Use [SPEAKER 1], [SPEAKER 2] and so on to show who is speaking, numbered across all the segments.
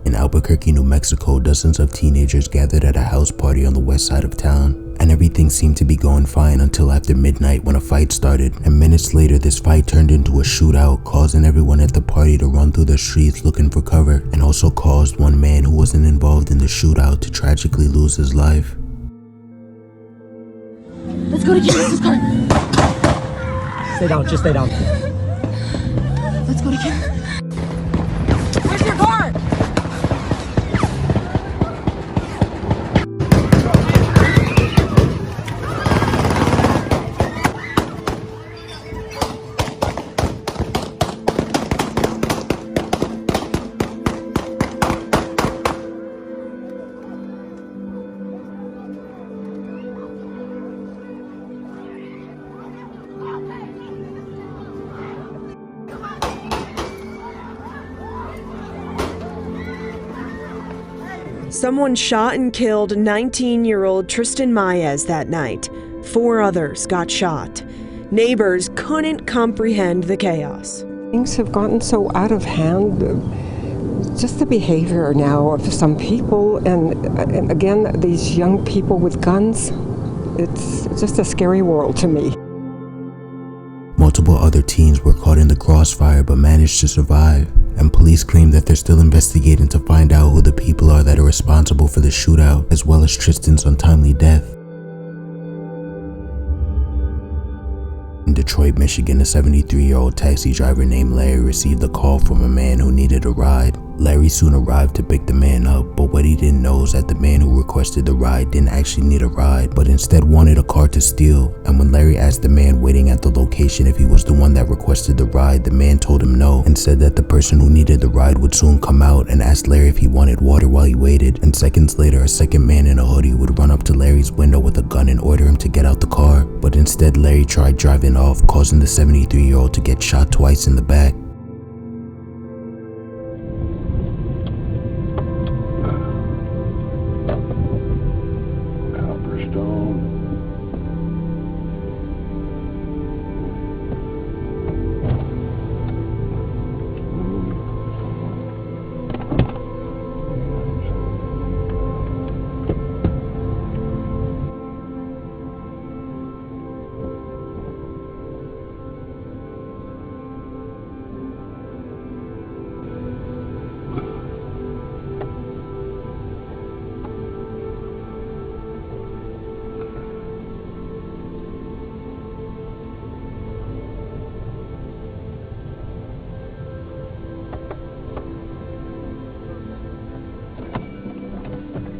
[SPEAKER 1] In Albuquerque, New Mexico, dozens of teenagers gathered at a house party on the west side of town, and everything seemed to be going fine until after midnight when a fight started, and minutes later this fight turned into a shootout, causing everyone at the party to run through the streets looking for cover, and also caused one man who wasn't involved in the shootout to tragically lose his life.
[SPEAKER 2] Let's go to Kim's car.
[SPEAKER 3] Stay down, just stay down.
[SPEAKER 2] Let's go to Kim. Where's your car?
[SPEAKER 4] Someone shot and killed 19-year-old Tristan Maez that night. 4 others got shot. Neighbors couldn't comprehend the chaos.
[SPEAKER 5] Things have gotten so out of hand. Just the behavior now of some people, and again, these young people with guns. It's just a scary world to me.
[SPEAKER 1] Multiple other teens were caught in the crossfire but managed to survive, and police claim that they're still investigating to find out who the people are that are responsible for the shootout, as well as Tristan's untimely death. In Detroit, Michigan, a 73-year-old taxi driver named Larry received a call from a man who needed a ride. Larry soon arrived to pick the man up, but what he didn't know is that the man who requested the ride didn't actually need a ride, but instead wanted a car to steal. And when Larry asked the man waiting at the location if he was the one that requested the ride, the man told him no, and said that the person who needed the ride would soon come out, and asked Larry if he wanted water while he waited. And seconds later, a second man in a hoodie would run up to Larry's window with a gun and order him to get out the car, but instead Larry tried driving off, causing the 73-year-old to get shot twice in the back.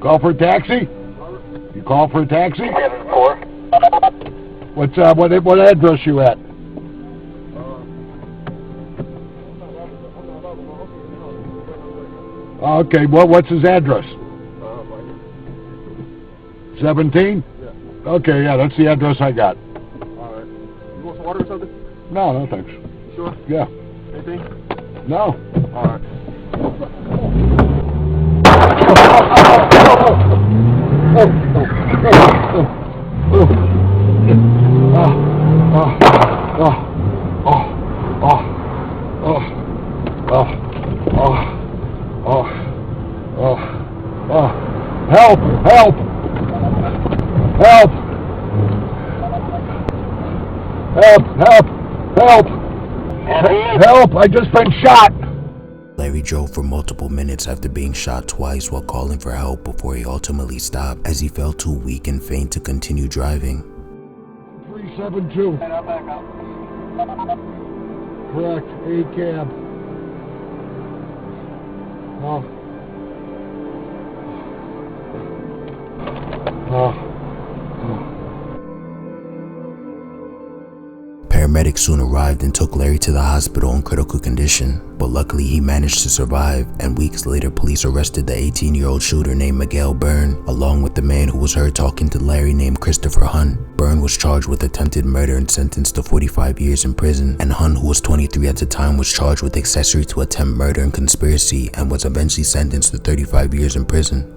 [SPEAKER 6] Call for a taxi? You call for a taxi?
[SPEAKER 7] 7-4.
[SPEAKER 6] What address you at? Okay, what's his address? 17?
[SPEAKER 7] Yeah.
[SPEAKER 6] Okay, yeah, that's the address I got.
[SPEAKER 7] Alright. You want some water or something?
[SPEAKER 6] No, thanks.
[SPEAKER 7] Sure?
[SPEAKER 6] Yeah.
[SPEAKER 7] Anything?
[SPEAKER 6] No.
[SPEAKER 7] Alright.
[SPEAKER 6] Help! Help! Help! Help! Help! Help! Help! I just been shot!
[SPEAKER 1] Larry drove for multiple minutes after being shot twice while calling for help before he ultimately stopped, as he felt too weak and faint to continue driving.
[SPEAKER 6] 372. Correct. A cab.
[SPEAKER 1] Paramedics soon arrived and took Larry to the hospital in critical condition, but luckily he managed to survive, and weeks later police arrested the 18-year-old shooter named Miguel Byrne, along with the man who was heard talking to Larry named Christopher Hunt. Byrne was charged with attempted murder and sentenced to 45 years in prison, and Hunt, who was 23 at the time, was charged with accessory to attempt murder and conspiracy and was eventually sentenced to 35 years in prison.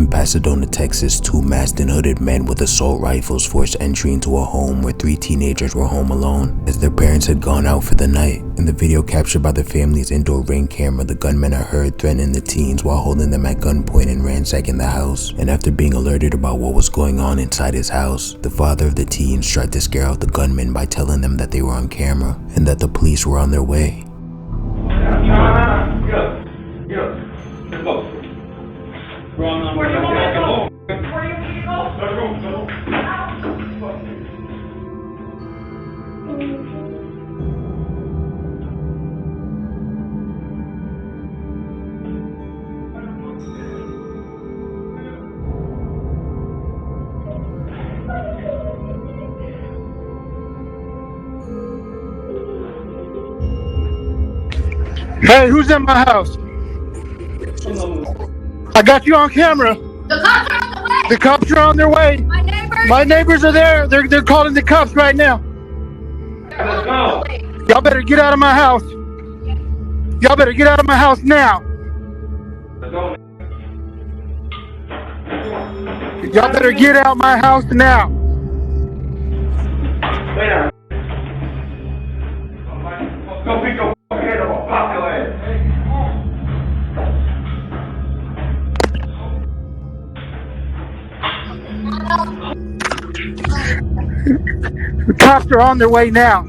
[SPEAKER 1] In Pasadena, Texas, two masked and hooded men with assault rifles forced entry into a home where three teenagers were home alone, as their parents had gone out for the night. In the video captured by the family's indoor Ring camera, the gunmen are heard threatening the teens while holding them at gunpoint and ransacking the house. And after being alerted about what was going on inside his house, the father of the teens tried to scare out the gunmen by telling them that they were on camera and that the police were on their way.
[SPEAKER 8] Hey, who's in my house? I got you on camera.
[SPEAKER 2] The cops are on the way.
[SPEAKER 8] The cops are on their way.
[SPEAKER 2] My neighbors
[SPEAKER 8] are there. They're calling the cops right now.
[SPEAKER 2] Let's go.
[SPEAKER 8] Y'all better get out of my house. Y'all better get out of my house now. Y'all better get out my house now.
[SPEAKER 7] Go pick your head up. I'll pop your ass.
[SPEAKER 8] The cops are on their way now.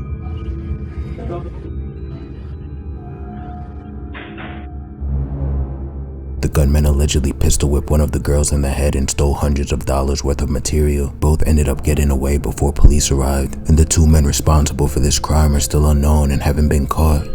[SPEAKER 1] The gunmen allegedly pistol whipped one of the girls in the head and stole hundreds of dollars worth of material. Both ended up getting away before police arrived, and the two men responsible for this crime are still unknown and haven't been caught.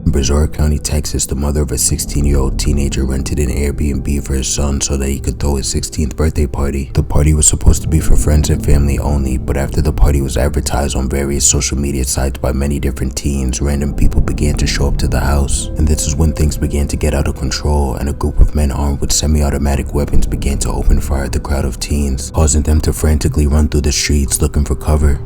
[SPEAKER 1] In Brazoria County, Texas, the mother of a 16-year-old teenager rented an Airbnb for his son so that he could throw his 16th birthday party. The party was supposed to be for friends and family only, but after the party was advertised on various social media sites by many different teens, random people began to show up to the house. And this is when things began to get out of control, and a group of men armed with semi-automatic weapons began to open fire at the crowd of teens, causing them to frantically run through the streets looking for cover.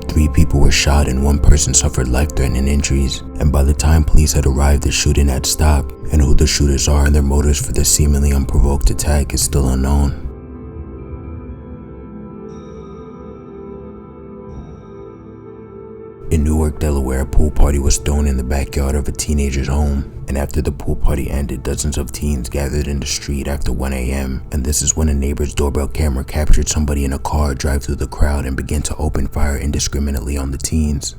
[SPEAKER 1] Three people were shot and one person suffered life-threatening injuries, and by the time police had arrived, the shooting had stopped, and who the shooters are and their motives for this seemingly unprovoked attack is still unknown. In Newark, Delaware, a pool party was thrown in the backyard of a teenager's home, and after the pool party ended, dozens of teens gathered in the street after 1 a.m., and this is when a neighbor's doorbell camera captured somebody in a car drive through the crowd and begin to open fire indiscriminately on the teens.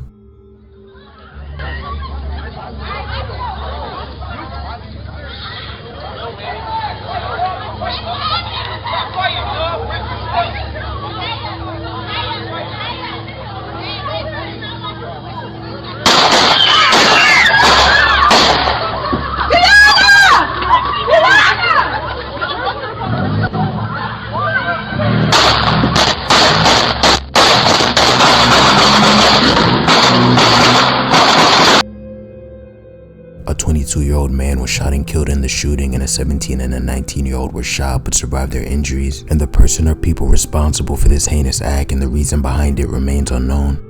[SPEAKER 1] 22-year-old man was shot and killed in the shooting, and a 17 and a 19-year-old were shot but survived their injuries, and the person or people responsible for this heinous act and the reason behind it remains unknown.